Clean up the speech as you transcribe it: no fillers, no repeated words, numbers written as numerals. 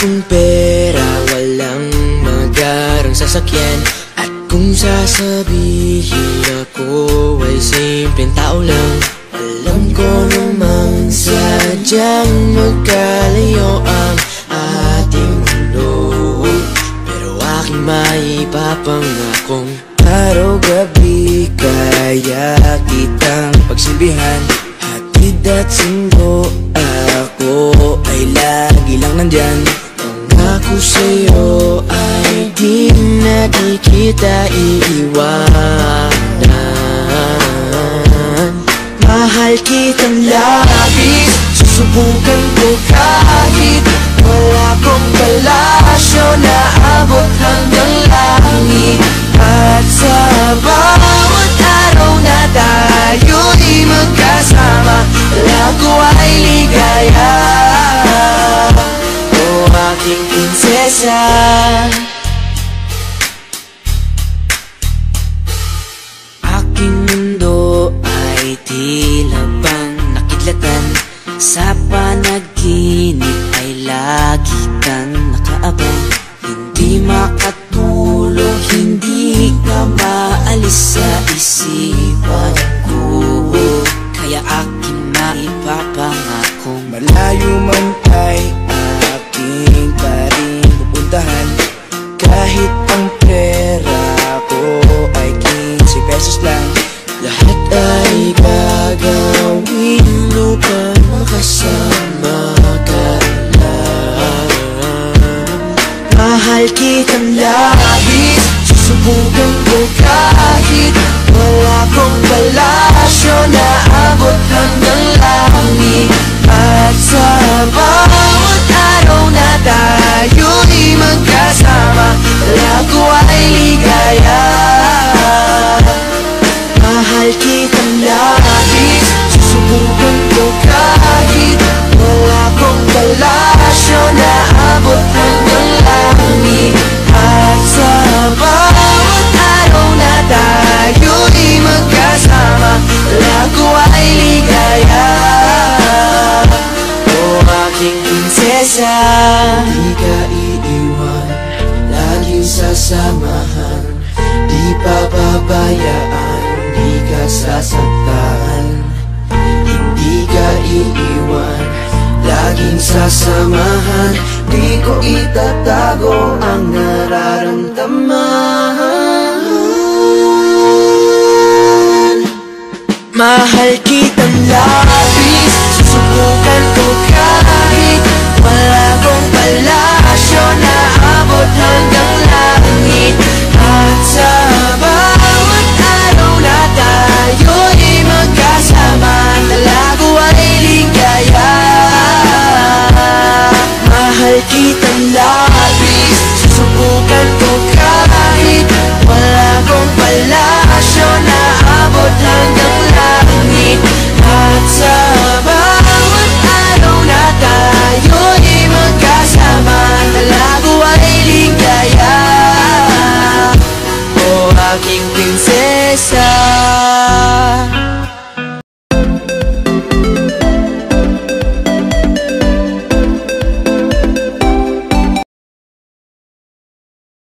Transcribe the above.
akong pera, walang magarang sasakyan. At kung sasabihin ako ay simpleng tao lang, alam ko namang sadyang magkalayo ang ating mundo. Pero aking maipapangakong araw-gabi kaya kitang pagsilbihan. Hatid at sundo ako ay lagi lang nandyan. Pangako sa'yo ay di na di kita iiwanan. Mahal kitang labis, susubukan ko kahit wala kong palasyo na abot hanggang langit. At sa bawat araw na tayo'y magkasama, lago ay ligaya. O aking prinsesa, aking mundo ay tila bang nakidlatan. Sa panaginip ay lagi kang nakaabang. Hindi makatulog, hindi ka maalis sa isipan ko. Kaya aking maipapangakong malayo man ay aking pa rin pupuntahan. Kahit ang pera ko ay 15 pesos lang, lahat ay gagawin upang makasama ka lang. Mahal kitang labis, susubukan ko kahit wala kong palasyo na abot hanggang langit. At sa bawat araw na tayo'y magkasama, lago ay ligaya. Mahal kitang labis, susubukan ko kahit wala kong palasyo na abot hanggang langit. At sa bawat araw na tayo'y magkasama, lago ay ligaya. O aking prinsesa, di ka iiwan, laging sasamahan, di pababayaan, di ka sasaktan. Hindi ka iiwan, laging sasamahan, di ko itatago ang nararamdaman. Mahal kitang labis, susubukan ko kahit wala kong palasyo na abot hanggang langit. At sa bawat araw na tayo'y magkasama, lago ay ligaya. Mahal kitang labis, susubukan ko kahit wala kong palasyo na abot hanggang langit. At sa bawat araw na tayo'y magkasama, lago ay ligaya. O aking prinsesa,